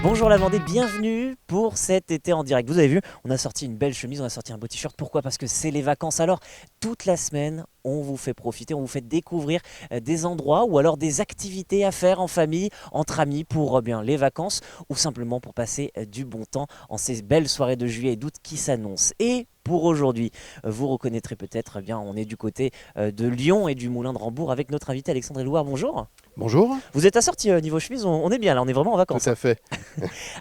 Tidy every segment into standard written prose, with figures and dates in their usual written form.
Bonjour la Vendée, bienvenue pour cet été en direct. Vous avez vu, on a sorti une belle chemise, on a sorti un beau t-shirt. Pourquoi? Parce que c'est les vacances. Alors, toute la semaine, on vous fait profiter, on vous fait découvrir des endroits ou alors des activités à faire en famille, entre amis pour bien les vacances ou simplement pour passer du bon temps en ces belles soirées de juillet et d'août qui s'annoncent. Et pour aujourd'hui, vous reconnaîtrez peut-être, bien, on est du côté de Lyon et du Moulin de Rambourg avec notre invité Alexandre Élouard. Bonjour. Bonjour, Vous êtes assorti niveau chemise, on est bien là, on est vraiment en tout vacances, à hein. fait.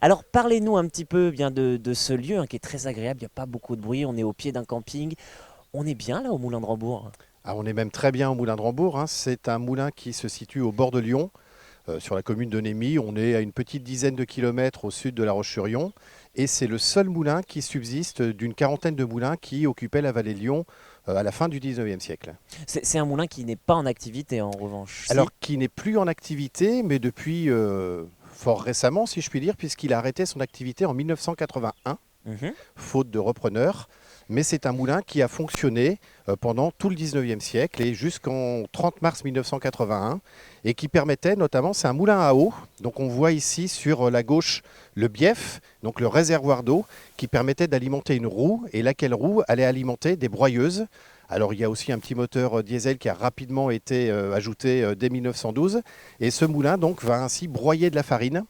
Alors parlez-nous un petit peu bien de ce lieu qui est très agréable, il n'y a pas beaucoup de bruit, on est au pied d'un camping, on est bien là au Moulin de Rambourg. Ah, on est même très bien au Moulin de Rambourg, hein. C'est un moulin qui se situe au bord de Lyon, sur la commune de Némy. On est à une petite dizaine de kilomètres au sud de La Roche-sur-Yon. Et c'est le seul moulin qui subsiste d'une quarantaine de moulins qui occupaient la vallée de Lyon à la fin du 19e siècle. C'est un moulin qui n'est pas en activité en revanche, si. Alors qui n'est plus en activité, mais depuis fort récemment, si je puis dire, puisqu'il a arrêté son activité en 1981. Mhm. Faute de repreneur. Mais c'est un moulin qui a fonctionné pendant tout le 19e siècle et jusqu'en 30 mars 1981 et qui permettait notamment, c'est un moulin à eau, donc on voit ici sur la gauche le bief, donc le réservoir d'eau qui permettait d'alimenter une roue et laquelle roue allait alimenter des broyeuses. Alors il y a aussi un petit moteur diesel qui a rapidement été ajouté dès 1912 et ce moulin donc va ainsi broyer de la farine,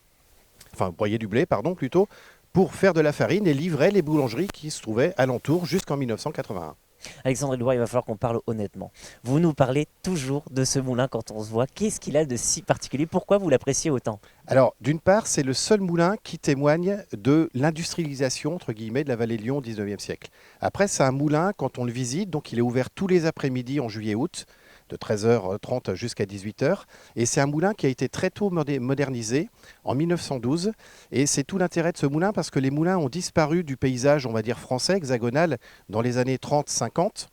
enfin broyer du blé pardon plutôt, pour faire de la farine et livrer les boulangeries qui se trouvaient alentour jusqu'en 1981. Alexandre Élouard, il va falloir qu'on parle honnêtement. Vous nous parlez toujours de ce moulin quand on se voit, qu'est-ce qu'il a de si particulier? Pourquoi vous l'appréciez autant? Alors, d'une part, c'est le seul moulin qui témoigne de l'industrialisation, entre guillemets, de la vallée de Lyon au 19e siècle. Après, c'est un moulin, quand on le visite, donc il est ouvert tous les après-midi en juillet-août, de 13h30 jusqu'à 18h. Et c'est un moulin qui a été très tôt modernisé, en 1912. Et c'est tout l'intérêt de ce moulin, parce que les moulins ont disparu du paysage, on va dire, français, hexagonal, dans les années 30-50.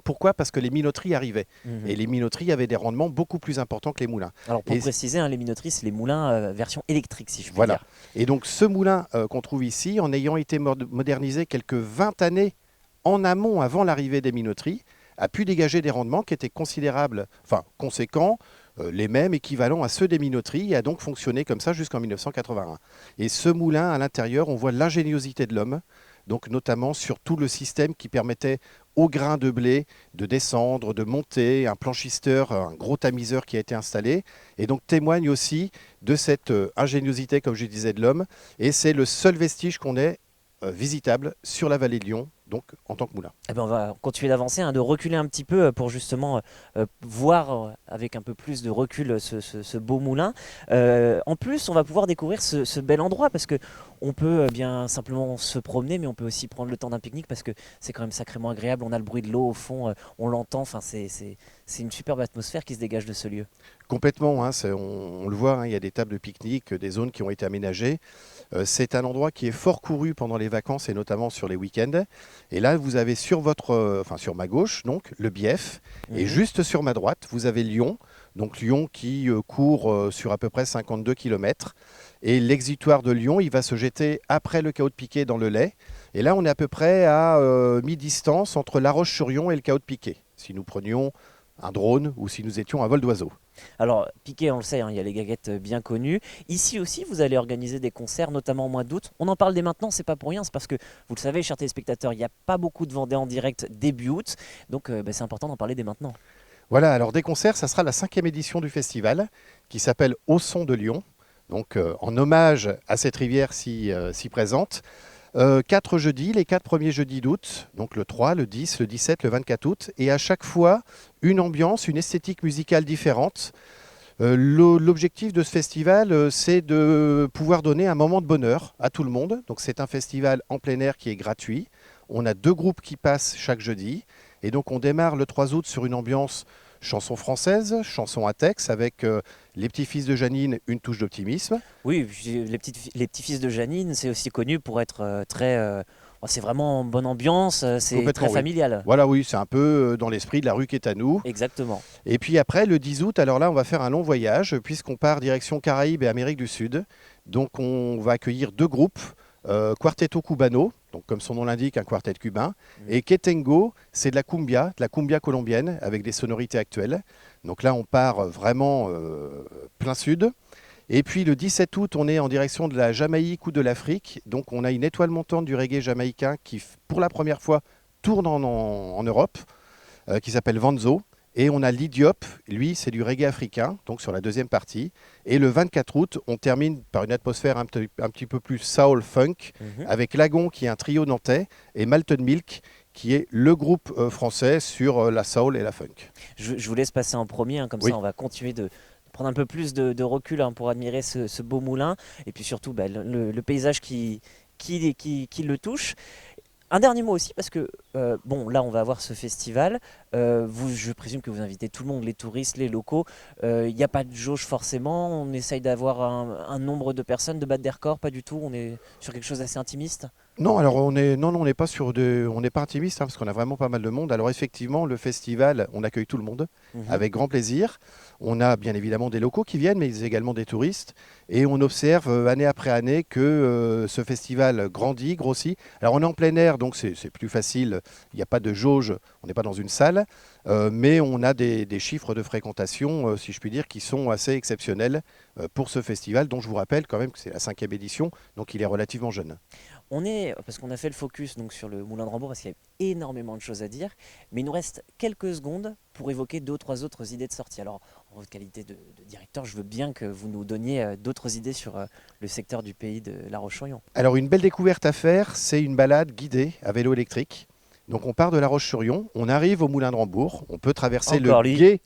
Pourquoi? Parce que les minoteries arrivaient. Mhm. Et les minoteries avaient des rendements beaucoup plus importants que les moulins. Alors pour Et préciser, les minoteries, c'est les moulins version électrique si je puis voilà. dire. Et donc ce moulin qu'on trouve ici, en ayant été modernisé quelques 20 années en amont, avant l'arrivée des minoteries, a pu dégager des rendements qui étaient considérables, enfin conséquents, les mêmes, équivalents à ceux des minoteries, et a donc fonctionné comme ça jusqu'en 1981. Et ce moulin, à l'intérieur, on voit l'ingéniosité de l'homme, donc notamment sur tout le système qui permettait au grain de blé de descendre, de monter, un blanchisteur, un gros tamiseur qui a été installé, et donc témoigne aussi de cette ingéniosité, comme je disais, de l'homme, et c'est le seul vestige qu'on ait visitable sur la vallée de Lyon, donc en tant que moulin. Eh ben, on va continuer d'avancer, de reculer un petit peu pour justement voir avec un peu plus de recul ce beau moulin. En plus, on va pouvoir découvrir ce bel endroit parce que on peut bien simplement se promener, mais on peut aussi prendre le temps d'un pique-nique parce que c'est quand même sacrément agréable. On a le bruit de l'eau au fond, on l'entend. Enfin, c'est une superbe atmosphère qui se dégage de ce lieu. Complètement, hein, on le voit, hein, il y a des tables de pique-nique, des zones qui ont été aménagées. C'est un endroit qui est fort couru pendant les vacances et notamment sur les week-ends. Et là, vous avez sur enfin sur ma gauche, donc le Bief, et Mhm. juste sur ma droite, vous avez Lyon. Donc Lyon qui court sur à peu près 52 km. Et l'exutoire de Lyon, il va se jeter après le Chaos de Piquet dans le Lay. Et là, on est à peu près à mi-distance entre La Roche-sur-Yon et le Chaos de Piquet. Si nous prenions un drone ou si nous étions un vol d'oiseau. Alors, Piquet, on le sait, il y a les gaguettes bien connues. Ici aussi, vous allez organiser des concerts, notamment au mois d'août. On en parle dès maintenant, c'est pas pour rien, c'est parce que, vous le savez, chers téléspectateurs, il n'y a pas beaucoup de Vendée en direct début août. Donc, c'est important d'en parler dès maintenant. Voilà, alors des concerts, ça sera la 5e édition du festival qui s'appelle Au son de Lyon. Donc en hommage à cette rivière si présente. 4 jeudis, les 4 premiers jeudis d'août, donc le 3, le 10, le 17, le 24 août, et à chaque fois une ambiance, une esthétique musicale différente. L'objectif de ce festival, c'est de pouvoir donner un moment de bonheur à tout le monde. Donc c'est un festival en plein air qui est gratuit. On a 2 groupes qui passent chaque jeudi. Et donc on démarre le 3 août sur une ambiance chanson française, chanson à texte, avec les petits-fils de Janine, une touche d'optimisme. Oui, les petits-fils de Janine, c'est aussi connu pour être très. C'est vraiment en bonne ambiance, c'est très Complètement, oui. familial. Voilà, oui, c'est un peu dans l'esprit de la rue qui est à nous. Exactement. Et puis après, le 10 août, alors là, on va faire un long voyage, puisqu'on part direction Caraïbes et Amérique du Sud. Donc on va accueillir 2 groupes, Quarteto Cubano, donc comme son nom l'indique, un quartet cubain, Mhm. et Quetengo, c'est de la cumbia colombienne, avec des sonorités actuelles. Donc là, on part vraiment plein sud. Et puis le 17 août, on est en direction de la Jamaïque ou de l'Afrique. Donc on a une étoile montante du reggae jamaïcain qui, pour la première fois, tourne en Europe, qui s'appelle Vanzo. Et on a l'Idiop, lui c'est du reggae africain, donc sur la deuxième partie. Et le 24 août, on termine par une atmosphère un petit peu plus soul funk, avec Lagon qui est un trio nantais, et Malton Milk qui est le groupe français sur la soul et la funk. Je vous laisse passer en premier, hein, comme Oui. ça on va continuer de prendre un peu plus de recul, hein, pour admirer ce beau moulin, et puis surtout le paysage qui le touche. Un dernier mot aussi, parce que bon, là on va avoir ce festival. Je présume que vous invitez tout le monde, les touristes, les locaux. Il n'y a pas de jauge forcément. On essaye d'avoir un nombre de personnes, de battre des records, pas du tout. On est sur quelque chose d'assez intimiste. Non, alors on n'est pas on n'est pas intimiste, hein, parce qu'on a vraiment pas mal de monde. Alors effectivement, le festival, on accueille tout le monde avec grand plaisir. On a bien évidemment des locaux qui viennent, mais également des touristes. Et on observe année après année que ce festival grandit, grossit. Alors on est en plein air, donc c'est plus facile. Il n'y a pas de jauge, on n'est pas dans une salle. Mais on a des chiffres de fréquentation, si je puis dire, qui sont assez exceptionnels pour ce festival, dont je vous rappelle quand même que c'est la 5e édition, donc il est relativement jeune. Parce qu'on a fait le focus donc sur le Moulin de Rambourg, parce qu'il y a énormément de choses à dire, mais il nous reste quelques secondes pour évoquer 2 ou 3 autres idées de sortie. Alors, en votre qualité de directeur, je veux bien que vous nous donniez d'autres idées sur le secteur du pays de La Roche-sur-Yon. Alors une belle découverte à faire, c'est une balade guidée à vélo électrique. Donc on part de La Roche-sur-Yon, on arrive au Moulin de Rambourg, on peut traverser Encore le lui. gué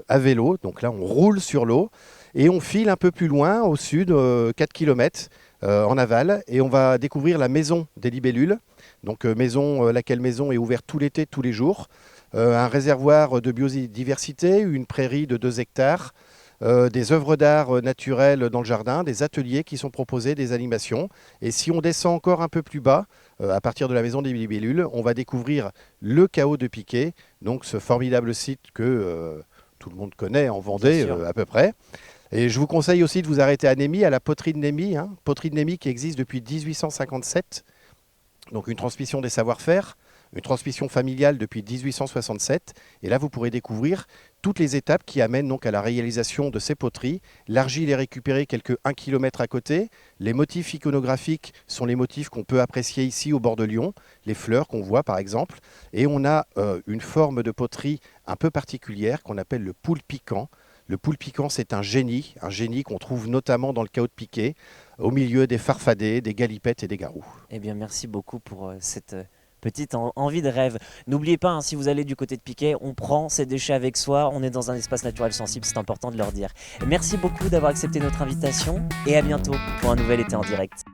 à vélo, donc là on roule sur l'eau, et on file un peu plus loin, au sud, 4 km en aval, et on va découvrir la maison des libellules. Donc laquelle maison est ouverte tout l'été, tous les jours. Un réservoir de biodiversité, une prairie de 2 hectares, des œuvres d'art naturelles dans le jardin, des ateliers qui sont proposés, des animations. Et si on descend encore un peu plus bas, à partir de la maison des libellules, on va découvrir le Chaos de Piquet, donc ce formidable site que tout le monde connaît en Vendée à peu près. Et je vous conseille aussi de vous arrêter à Némy, à la poterie de Némy, poterie de Némy qui existe depuis 1857, donc une transmission des savoir-faire, une transmission familiale depuis 1867. Et là, vous pourrez découvrir toutes les étapes qui amènent donc à la réalisation de ces poteries. L'argile est récupérée quelques 1 km à côté. Les motifs iconographiques sont les motifs qu'on peut apprécier ici au bord de Lyon, les fleurs qu'on voit par exemple. Et on a une forme de poterie un peu particulière qu'on appelle le poule piquant. Le poule piquant, c'est un génie qu'on trouve notamment dans le Chaos de Piquet, au milieu des farfadets, des galipettes et des garous. Eh bien, merci beaucoup pour cette petite envie de rêve. N'oubliez pas, hein, si vous allez du côté de Piquet, on prend ses déchets avec soi, on est dans un espace naturel sensible, c'est important de leur dire. Merci beaucoup d'avoir accepté notre invitation et à bientôt pour un nouvel été en direct.